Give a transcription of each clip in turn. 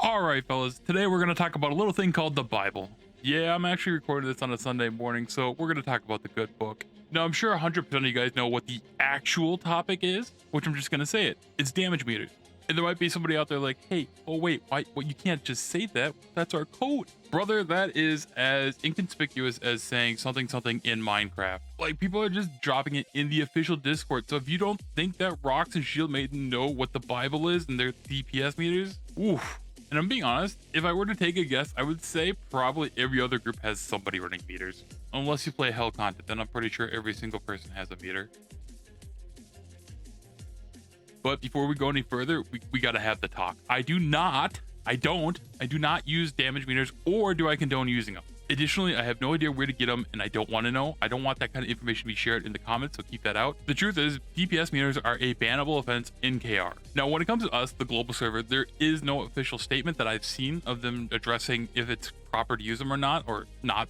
All right, fellas, today we're going to talk about a little thing called the Bible. Yeah, I'm actually recording this on a Sunday morning, so we're going to talk about the good book. Now, I'm sure 100% of you guys know what the actual topic is, which I'm just going to say it. It's damage meters. And there might be somebody out there like, hey, oh wait, why? Well, you can't just say that. That's our code. Brother, that is as inconspicuous as saying something in Minecraft. Like, people are just dropping it in the official Discord. So if you don't think that Rocks and Shield Maiden know what the Bible is and their DPS meters, oof. And I'm being honest, if I were to take a guess, I would say probably every other group has somebody running meters. Unless you play Hell content, then I'm pretty sure every single person has a meter. But before we go any further, we gotta have the talk. I do not use damage meters, or do I condone using them. Additionally, I have no idea where to get them, and I don't want to know. I don't want that kind of information to be shared in the comments, so keep that out. The truth is, DPS meters are a bannable offense in KR. Now, when it comes to us, the global server, there is no official statement that I've seen of them addressing if it's proper to use them or not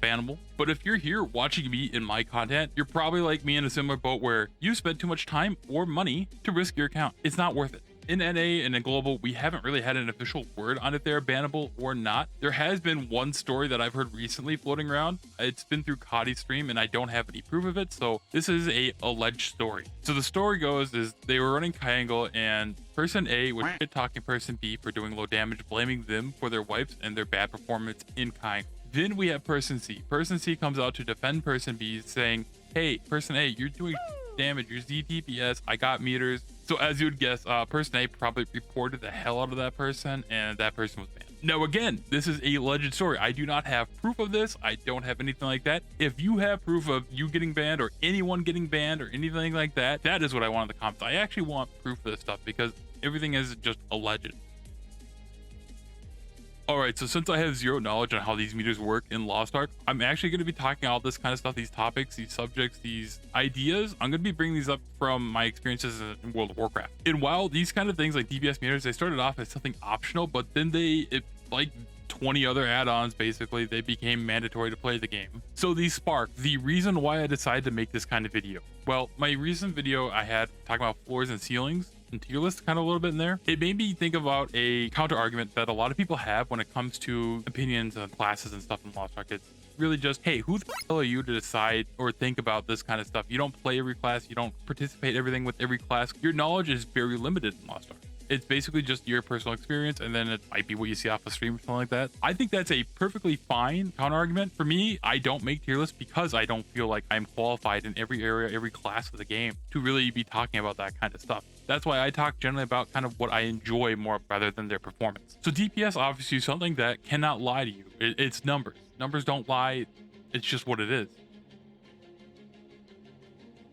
bannable. But if you're here watching me in my content, you're probably like me in a similar boat where you spent too much time or money to risk your account. It's not worth it. In NA and in global, we haven't really had an official word on if they're bannable or not. There has been one story that I've heard recently floating around. It's been through Coddy's stream and I don't have any proof of it, so this is a alleged story. So the story goes is they were running Triangle and person A was shit talking person B for doing low damage, blaming them for their wipes and their bad performance in Triangle. Then we have person C. Person C comes out to defend person B, saying, hey, person A, you're doing damage, you're ZTPS, I got meters. So as you would guess, person A probably reported the hell out of that person, and that person was banned. Now again, this is a alleged story. I do not have proof of this. I don't have anything like that. If you have proof of you getting banned or anyone getting banned or anything like that, that is what I want in the comments. I actually want proof of this stuff because everything is just alleged. All right, so since I have zero knowledge on how these meters work in Lost Ark, I'm actually going to be talking all this kind of stuff, these topics, these subjects, these ideas. I'm going to be bringing these up from my experiences in World of Warcraft. And while these kind of things like DPS meters, they started off as something optional, but then like 20 other add-ons, basically, they became mandatory to play the game. So these sparked the reason why I decided to make this kind of video. Well, my recent video I had talking about floors and ceilings, and tier list kind of a little bit in there, it made me think about a counter argument that a lot of people have when it comes to opinions on classes and stuff in Lost Ark. It's really just, hey, who the hell are you to decide or think about this kind of stuff? You don't play every class, you don't participate everything with every class. Your knowledge is very limited in Lost Ark. It's basically just your personal experience, and then it might be what you see off the stream or something like that. I think that's a perfectly fine counter argument. For me, I don't make tier lists because I don't feel like I'm qualified in every area, every class of the game to really be talking about that kind of stuff. That's why I talk generally about kind of what I enjoy more rather than their performance. So DPS obviously is something that cannot lie to you. It's numbers. Numbers don't lie. It's just what it is.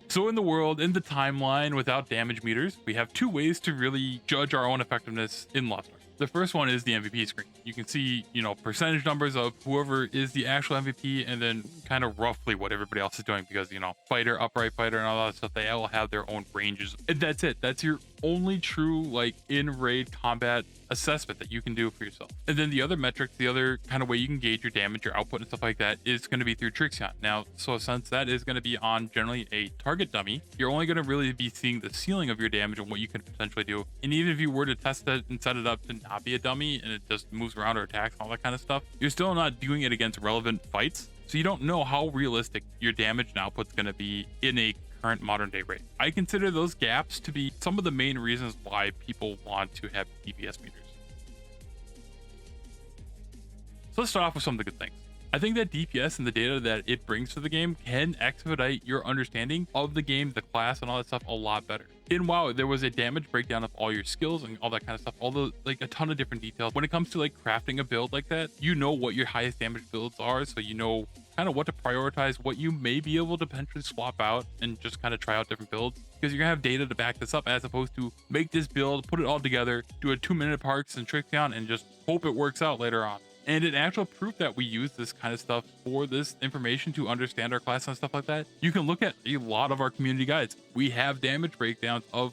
So in the world, in the timeline, without damage meters, we have two ways to really judge our own effectiveness in Lost Ark. The first one is the MVP screen. You can see, percentage numbers of whoever is the actual MVP, and then kind of roughly what everybody else is doing, because, fighter, upright fighter, and all that stuff, they all have their own ranges. And that's it. That's your only true, in-raid combat assessment that you can do for yourself. And then the other metrics, the other kind of way you can gauge your damage, your output, and stuff like that is going to be through Trixion. Now, so since that is going to be on generally a target dummy, you're only going to really be seeing the ceiling of your damage and what you can potentially do. And even if you were to test it and set it up to not be a dummy and it just moves around or attacks, all that kind of stuff, you're still not doing it against relevant fights. So you don't know how realistic your damage and output's going to be in a current modern day raid. I consider those gaps to be some of the main reasons why people want to have DPS meters. So let's start off with some of the good things. I think that DPS and the data that it brings to the game can expedite your understanding of the game, the class, and all that stuff a lot better. In WoW, there was a damage breakdown of all your skills and all that kind of stuff, a ton of different details. When it comes to crafting a build like that, you know what your highest damage builds are, so you know kind of what to prioritize, what you may be able to potentially swap out and just kind of try out different builds, because you're gonna have data to back this up, as opposed to make this build, put it all together, do a 2-minute parks and Trixion, and just hope it works out later on. And in actual proof that we use this kind of stuff for this information to understand our class and stuff like that, you can look at a lot of our community guides. We have damage breakdowns of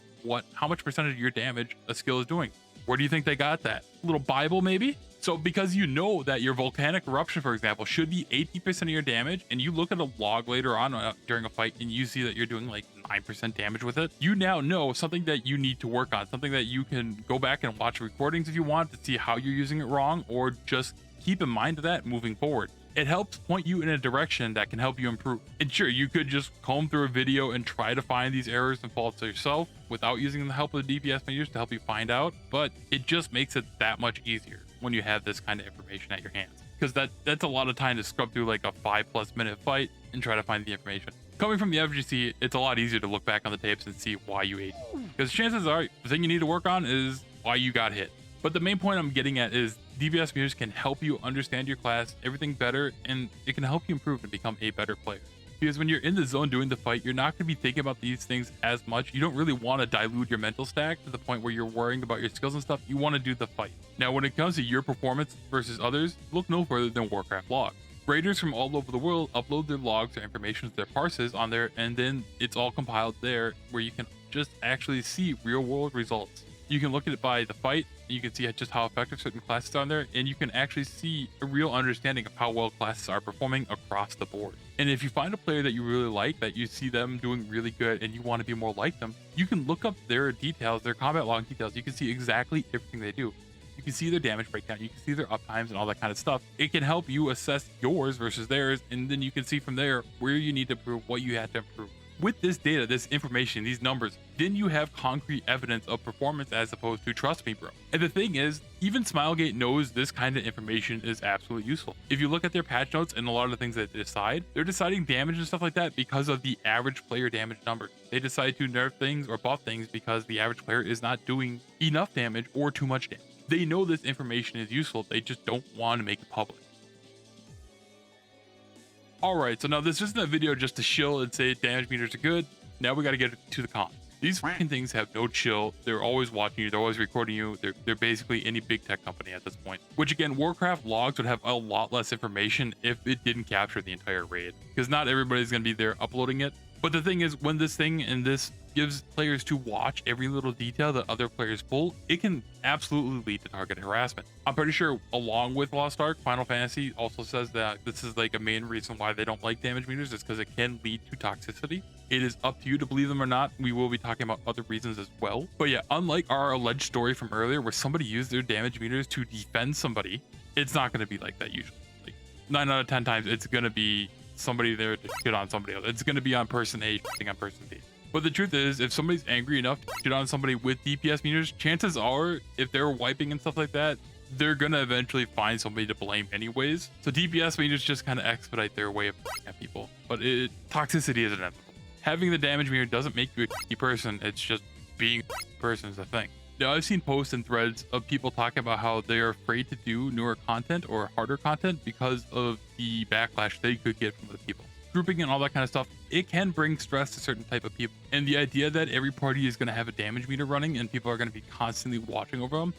how much percentage of your damage a skill is doing. Where do you think they got that? A little Bible maybe? So because you know that your volcanic eruption, for example, should be 80% of your damage, and you look at a log later on during a fight and you see that you're doing 9% damage with it, you now know something that you need to work on, something that you can go back and watch recordings if you want to see how you're using it wrong, or just keep in mind that moving forward. It helps point you in a direction that can help you improve. And sure, you could just comb through a video and try to find these errors and faults yourself without using the help of the DPS meters to help you find out, but it just makes it that much easier when you have this kind of information at your hands. Because that's a lot of time to scrub through like a 5+ minute fight and try to find the information. Coming from the FGC, it's a lot easier to look back on the tapes and see why you ate. Because chances are, the thing you need to work on is why you got hit. But the main point I'm getting at is DPS meters can help you understand your class, everything better, and it can help you improve and become a better player. Because when you're in the zone doing the fight, you're not going to be thinking about these things as much. You don't really want to dilute your mental stack to the point where you're worrying about your skills and stuff. You want to do the fight. Now, when it comes to your performance versus others, look no further than Warcraft logs. Raiders from all over the world upload their logs or information to their parses on there, and then it's all compiled there where you can just actually see real world results. You can look at it by the fight, and you can see just how effective certain classes are on there, and you can actually see a real understanding of how well classes are performing across the board. And if you find a player that you really like, that you see them doing really good and you want to be more like them, you can look up their details, their combat log details. You can see exactly everything they do. You can see their damage breakdown, you can see their uptimes and all that kind of stuff. It can help you assess yours versus theirs, and then you can see from there where you need to improve, what you have to improve. With this data, this information, these numbers, then you have concrete evidence of performance as opposed to trust me, bro. And the thing is, even Smilegate knows this kind of information is absolutely useful. If you look at their patch notes and a lot of the things that they decide, they're deciding damage and stuff like that because of the average player damage number. They decide to nerf things or buff things because the average player is not doing enough damage or too much damage. They know this information is useful, they just don't want to make it public. Alright, so now this isn't a video just to chill and say damage meters are good. Now we gotta get to the cons. These fucking things have no chill. They're always watching you, they're always recording you. They're basically any big tech company at this point. Which again, Warcraft logs would have a lot less information if it didn't capture the entire raid. Because not everybody's gonna be there uploading it. But the thing is, when this thing and this gives players to watch every little detail that other players pull, it can absolutely lead to target harassment. I'm pretty sure along with Lost Ark, Final Fantasy also says that this is like a main reason why they don't like damage meters, is because it can lead to toxicity. It is up to you to believe them or not. We will be talking about other reasons as well. But yeah, unlike our alleged story from earlier where somebody used their damage meters to defend somebody, it's not going to be like that usually. Like 9 out of 10 times, it's going to be somebody there to shit on somebody else. It's going to be on person A shitting on person B. But the truth is, if somebody's angry enough to shit on somebody with DPS meters, chances are, if they're wiping and stuff like that, they're going to eventually find somebody to blame anyways. So DPS meters just kind of expedite their way of at people. But toxicity is inevitable. Having the damage meter doesn't make you a shitty person, it's just being a person is the thing. Now, I've seen posts and threads of people talking about how they are afraid to do newer content or harder content because of the backlash they could get from other people. Grouping and all that kind of stuff, it can bring stress to certain type of people. And the idea that every party is going to have a damage meter running and people are going to be constantly watching over them,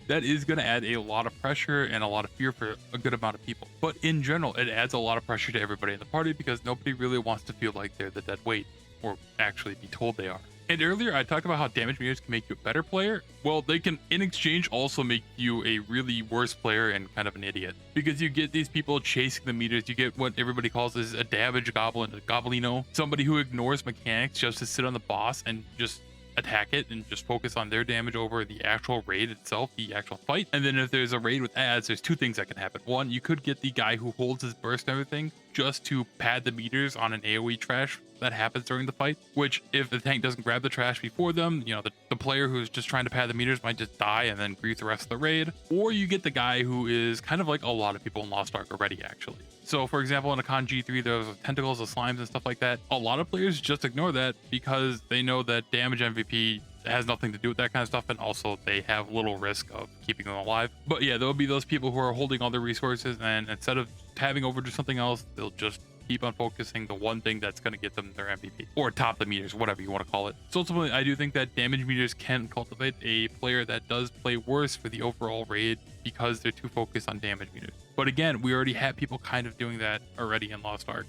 that is going to add a lot of pressure and a lot of fear for a good amount of people. But in general, it adds a lot of pressure to everybody in the party because nobody really wants to feel like they're the dead weight, or actually be told they are. And earlier I talked about how damage meters can make you a better player. Well, they can in exchange also make you a really worse player and kind of an idiot, because you get these people chasing the meters. You get what everybody calls is a damage goblin, a goblino, somebody who ignores mechanics just to sit on the boss and just attack it and just focus on their damage over the actual raid itself, the actual fight. And then if there's a raid with ads, there's two things that can happen. One, you could get the guy who holds his burst and everything just to pad the meters on an AoE trash that happens during the fight, which if the tank doesn't grab the trash before them, you know, the player who's just trying to pad the meters might just die and then grief the rest of the raid. Or you get the guy who is kind of like a lot of people in Lost Ark already, actually. So for example, in a Con G3, there's tentacles of slimes and stuff like that. A lot of players just ignore that because they know that damage MVP has nothing to do with that kind of stuff, and also they have little risk of keeping them alive. But yeah, there'll be those people who are holding all their resources, and instead of tabbing over to something else, they'll just keep on focusing the one thing that's going to get them their MVP, or top the meters, whatever you want to call it. So ultimately, I do think that damage meters can cultivate a player that does play worse for the overall raid because they're too focused on damage meters. But again, we already had people kind of doing that already in Lost Ark.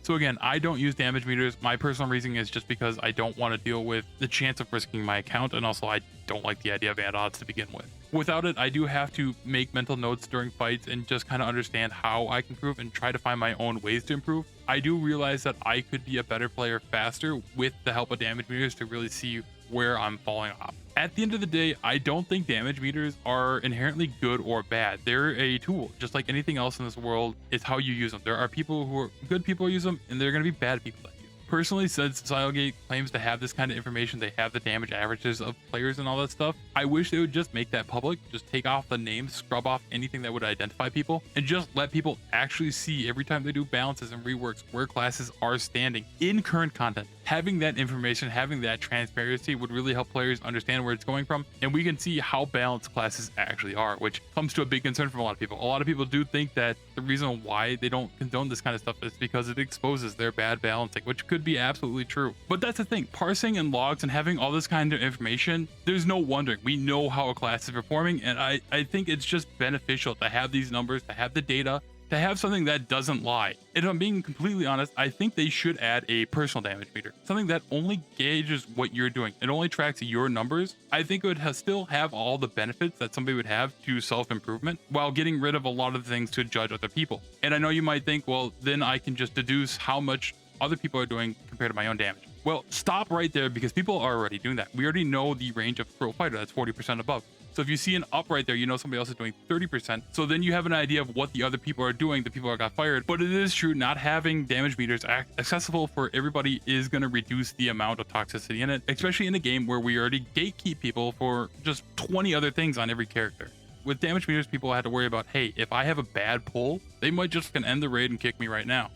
So again, I don't use damage meters. My personal reasoning is just because I don't want to deal with the chance of risking my account, and also I don't like the idea of ad odds to begin with. Without it, I do have to make mental notes during fights and just kind of understand how I can improve and try to find my own ways to improve. I do realize that I could be a better player faster with the help of damage meters to really see where I'm falling off. At the end of the day, I don't think damage meters are inherently good or bad. They're a tool, just like anything else in this world. It's how you use them. There are people who are good people who use them, and there are going to be bad people that use them. Personally, since Silegate claims to have this kind of information, they have the damage averages of players and all that stuff, I wish they would just make that public, just take off the names, scrub off anything that would identify people, and just let people actually see every time they do balances and reworks where classes are standing in current content. Having that information, having that transparency would really help players understand where it's going from, and we can see how balanced classes actually are, which comes to a big concern from a lot of people. A lot of people do think that the reason why they don't condone this kind of stuff is because it exposes their bad balancing, which could be absolutely true. But that's the thing, parsing and logs and having all this kind of information, there's no wondering. We know how a class is performing, and I think it's just beneficial to have these numbers, to have the data, to have something that doesn't lie. And if I'm being completely honest, I think they should add a personal damage meter, something that only gauges what you're doing. It only tracks your numbers. I think it would still have all the benefits that somebody would have to self-improvement while getting rid of a lot of things to judge other people. And I know you might think, well, then I can just deduce how much other people are doing compared to my own damage. Well, stop right there, because people are already doing that. We already know the range of pro fighter, that's 40% above. So if you see an up right there, you know somebody else is doing 30%. So then you have an idea of what the other people are doing, the people that got fired. But it is true, not having damage meters accessible for everybody is going to reduce the amount of toxicity in it, especially in a game where we already gatekeep people for just 20 other things on every character. With damage meters, people had to worry about, hey, if I have a bad pull, they might just can end the raid and kick me right now.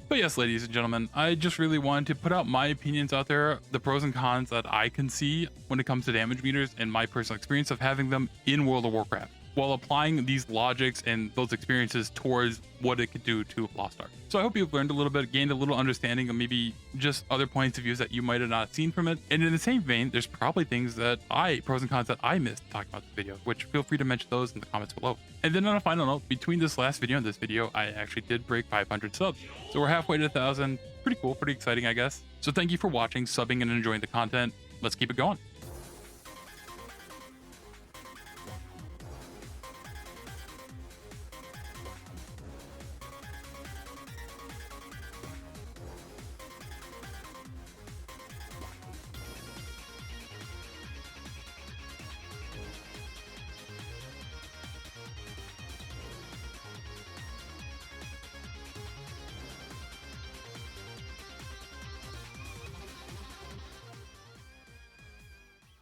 But yes, ladies and gentlemen, I just really wanted to put out my opinions out there, the pros and cons that I can see when it comes to damage meters and my personal experience of having them in World of Warcraft, while applying these logics and those experiences towards what it could do to Lost Ark. So I hope you've learned a little bit, gained a little understanding of maybe just other points of views that you might have not seen from it. And in the same vein, there's probably things that pros and cons that I missed talking about the video, which feel free to mention those in the comments below. And then on a final note, between this last video and this video, I actually did break 500 subs. So we're halfway to 1,000. Pretty cool, pretty exciting, I guess. So thank you for watching, subbing, and enjoying the content. Let's keep it going.